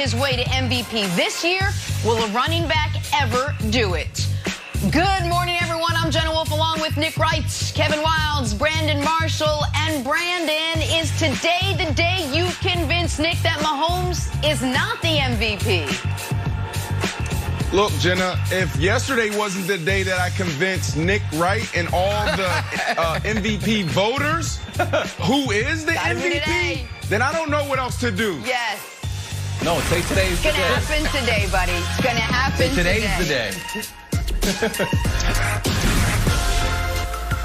his way to MVP this year. Will a running back ever do it? Good morning, everyone. I'm Jenna Wolf along with Nick Wright, Kevin Wilds, Brandon Marshall, and Brandon. Is today the day you convince Nick that Mahomes is not the MVP? Look, Jenna, if yesterday wasn't the day that I convinced Nick Wright and all the MVP voters who is the MVP, then I don't know what else to do. Yes. No, say today's the day. It's going to happen today, buddy. It's going to happen today. Today's the day.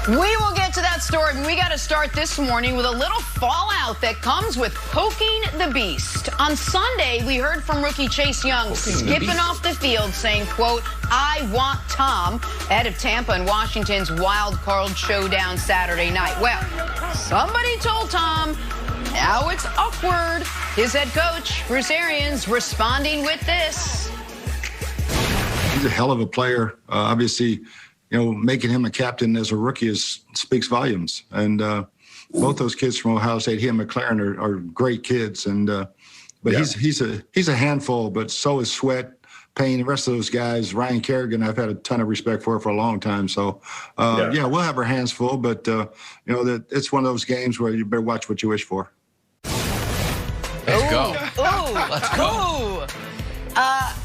We will get to that story, but we got to start this morning with a little fallout that comes with poking the beast. On Sunday, we heard from rookie Chase Young skipping off the field saying, quote, "I want Tom," ahead of Tampa and Washington's wild card showdown Saturday night. Well, somebody told Tom, now it's awkward. His head coach, Bruce Arians, responding with this. He's a hell of a player. Obviously, making him a captain as a rookie speaks volumes. And both those kids from Ohio State, he and McLaren are great kids. And but yeah. he's a handful. But so is Sweat, Payne, the rest of those guys. Ryan Kerrigan, I've had a ton of respect for a long time. So yeah, we'll have our hands full. But that it's one of those games where you better watch what you wish for. Let's go. Let's go.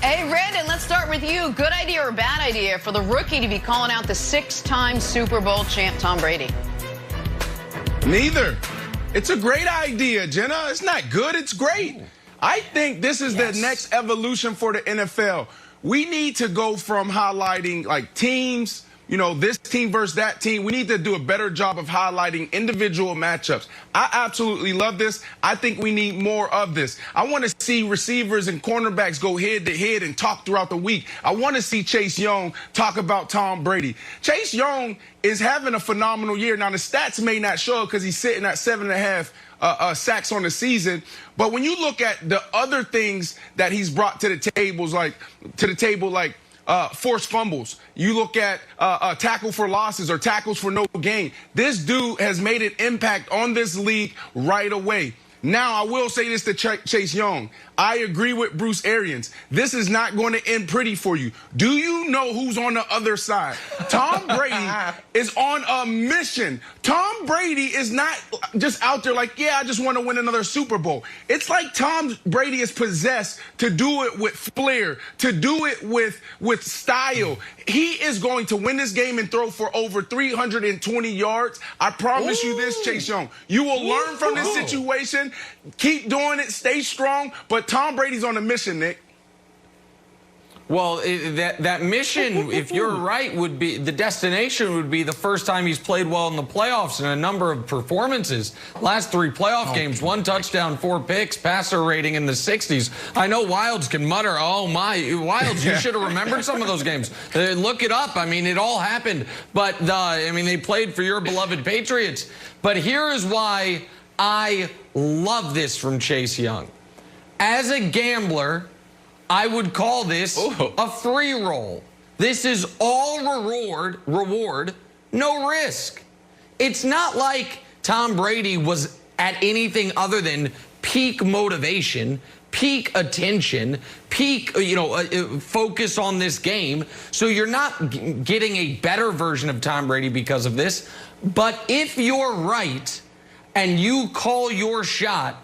Hey, Brandon, let's start with you. Good idea or bad idea for the rookie to be calling out the six-time Super Bowl champ Tom Brady? Neither. It's a great idea, Jenna. It's not good. It's great. I think this is the next evolution for the NFL. We need to go from highlighting, teams, this team versus that team. We need to do a better job of highlighting individual matchups. I absolutely love this. I think we need more of this. I want to see receivers and cornerbacks go head-to-head and talk throughout the week. I want to see Chase Young talk about Tom Brady. Chase Young is having a phenomenal year. Now, the stats may not show because he's sitting at 7.5 sacks on the season. But when you look at the other things that he's brought to the table, like forced fumbles. You look at tackle for losses or tackles for no gain. This dude has made an impact on this league right away. Now, I will say this to Chase Young. I agree with Bruce Arians. This is not going to end pretty for you. Do you know who's on the other side? Tom Brady is on a mission. Tom Brady is not just out there like, yeah, I just want to win another Super Bowl. It's like Tom Brady is possessed to do it with flair, to do it with style. He is going to win this game and throw for over 320 yards. I promise you this, Chase Young. You will learn from this situation. Keep doing it. Stay strong. But Tom Brady's on a mission, Nick. Well, that mission, if you're right, would be the destination would be the first time he's played well in the playoffs in a number of performances. Last 3 playoff games, 1 touchdown, 4 picks, passer rating in the 60s. I know Wilds can mutter, oh my, Wilds, you should have remembered some of those games. Look it up. I mean, it all happened. But, they played for your beloved Patriots. But here is why I love this from Chase Young. As a gambler, I would call this a free roll. This is all reward, no risk. It's not like Tom Brady was at anything other than peak motivation, peak attention, peak, focus on this game. So you're not getting a better version of Tom Brady because of this. But if you're right and you call your shot,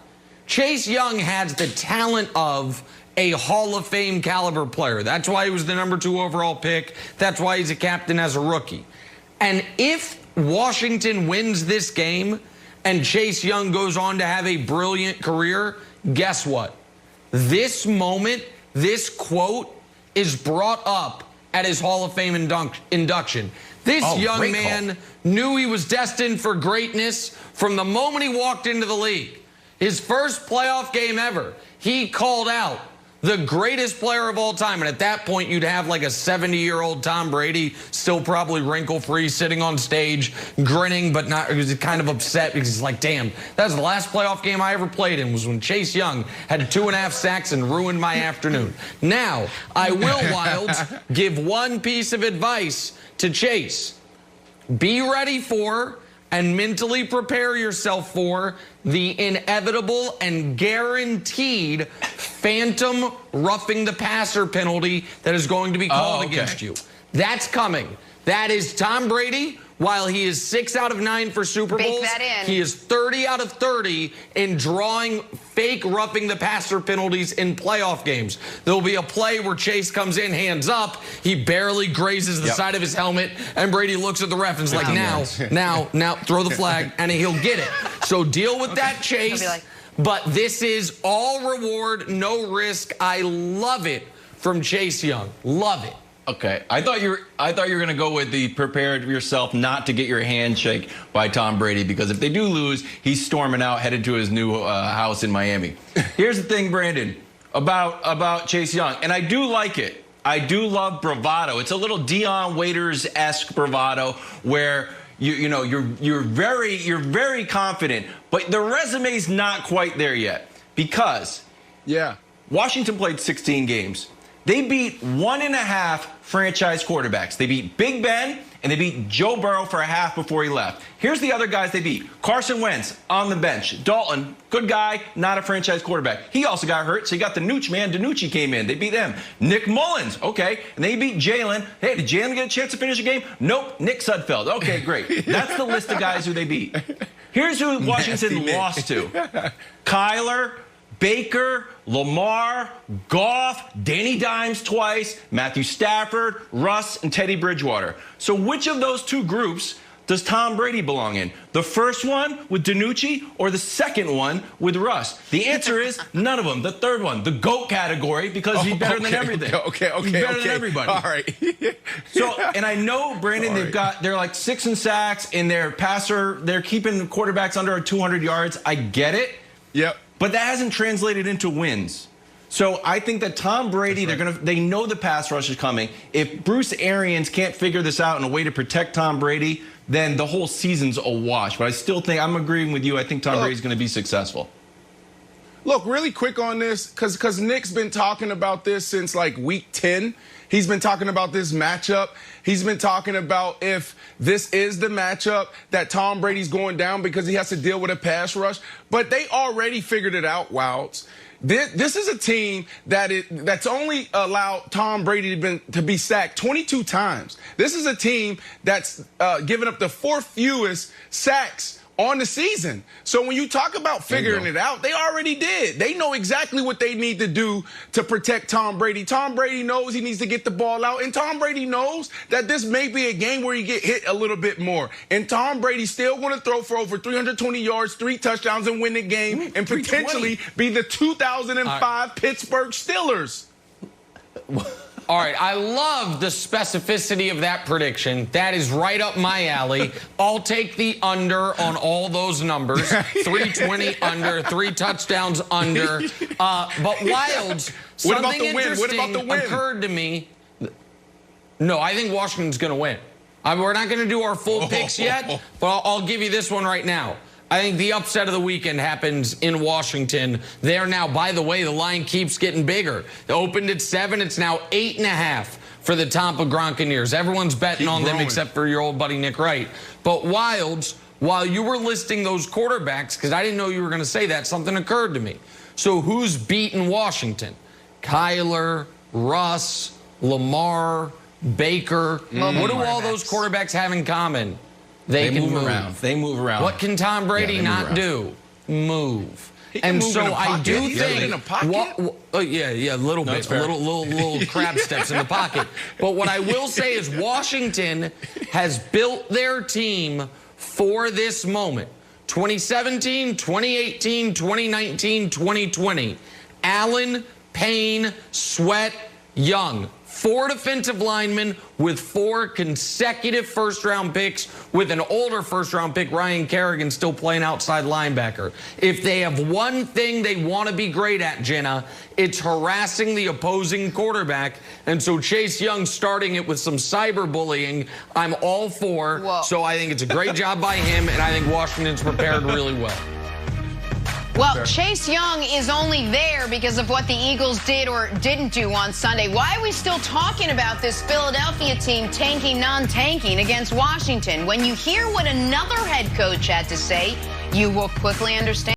Chase Young has the talent of a Hall of Fame caliber player. That's why he was the #2 overall pick. That's why he's a captain as a rookie. And if Washington wins this game and Chase Young goes on to have a brilliant career, guess what? This moment, this quote is brought up at his Hall of Fame induction. This young man knew he was destined for greatness from the moment he walked into the league. His first playoff game ever, he called out the greatest player of all time. And at that point, you'd have like a 70-year-old Tom Brady, still probably wrinkle-free, sitting on stage, grinning, but not, he was kind of upset because he's like, damn, that was the last playoff game I ever played in, was when Chase Young had 2.5 sacks and ruined my afternoon. Now, I will, Wilds, give one piece of advice to Chase. Be ready for and mentally prepare yourself for the inevitable and guaranteed phantom roughing the passer penalty that is going to be called against you. That's coming. That is Tom Brady. While he is 6 out of 9 for Super Bowls, he is 30 out of 30 in drawing fake roughing the passer penalties in playoff games. There will be a play where Chase comes in, hands up, he barely grazes the side of his helmet, and Brady looks at the ref and is like, now, throw the flag, and he'll get it. So deal with that, Chase. But this is all reward, no risk. I love it from Chase Young. Love it. Okay, I thought you were going to go with the prepared yourself not to get your handshake by Tom Brady, because if they do lose, he's storming out, headed to his new house in Miami. Here's the thing, Brandon, about Chase Young, and I do like it. I do love bravado. It's a little Deion Waiters-esque bravado where you're very confident, but the resume's not quite there yet, because Washington played 16 games. They beat 1.5 franchise quarterbacks. They beat Big Ben, and they beat Joe Burrow for a half before he left. Here's the other guys they beat. Carson Wentz on the bench. Dalton, good guy, not a franchise quarterback. He also got hurt, so you got the Nooch man. DiNucci came in. They beat them. Nick Mullins, okay. And they beat Jalen. Hey, did Jalen get a chance to finish the game? Nope. Nick Sudfeld. Okay, great. That's the list of guys who they beat. Here's who Washington lost to. Kyler, Baker, Lamar, Goff, Danny Dimes twice, Matthew Stafford, Russ, and Teddy Bridgewater. So which of those two groups does Tom Brady belong in? The first one with DiNucci or the second one with Russ? The answer is none of them. The third one, the GOAT category, because he's better than everything. He's better than everybody. All right. So, and I know, Brandon, they're like 6 in sacks in their passer. They're keeping quarterbacks under 200 yards. I get it. Yep. But that hasn't translated into wins. So I think that Tom Brady, they know the pass rush is coming. If Bruce Arians can't figure this out in a way to protect Tom Brady, then the whole season's a wash. But I still think, I'm agreeing with you, I think Tom Brady's going to be successful. Look, really quick on this, because Nick's been talking about this since like week 10. He's been talking about this matchup. He's been talking about if this is the matchup that Tom Brady's going down because he has to deal with a pass rush. But they already figured it out, Wilds. This is a team that's only allowed Tom Brady to be sacked 22 times. This is a team that's given up the 4th fewest sacks on the season. So when you talk about figuring it out, they already did. They know exactly what they need to do to protect Tom Brady. Tom Brady knows he needs to get the ball out, and Tom Brady knows that this may be a game where you get hit a little bit more. And Tom Brady's still going to throw for over 320 yards, 3 touchdowns, and win the game, and potentially be the 2005 Pittsburgh Steelers. All right, I love the specificity of that prediction. That is right up my alley. I'll take the under on all those numbers. 320 under, 3 touchdowns under. But Wilds, something interesting occurred to me. No, I think Washington's going to win. We're not going to do our full picks yet, but I'll give you this one right now. I think the upset of the weekend happens in Washington. They're now, by the way, the line keeps getting bigger. It opened at 7. It's now 8.5 for the Tampa Gronkaneers. Everyone's betting on them except for your old buddy Nick Wright. But Wilds, while you were listing those quarterbacks, because I didn't know you were going to say that, something occurred to me. So who's beaten Washington? Kyler, Russ, Lamar, Baker. What do all those quarterbacks have in common? They can move around. They move around. What can Tom Brady not do? Move. And so I do think, a little bit, little crab steps in the pocket. But what I will say is Washington has built their team for this moment. 2017, 2018, 2019, 2020. Allen, Payne, Sweat, Young. 4 defensive linemen with 4 consecutive first-round picks, with an older first-round pick, Ryan Kerrigan, still playing outside linebacker. If they have one thing they want to be great at, Jenna, it's harassing the opposing quarterback. And so Chase Young starting it with some cyberbullying, I'm all for. Whoa. So I think it's a great job by him, and I think Washington's prepared really well. Well, Chase Young is only there because of what the Eagles did or didn't do on Sunday. Why are we still talking about this Philadelphia team tanking, non-tanking against Washington? When you hear what another head coach had to say, you will quickly understand.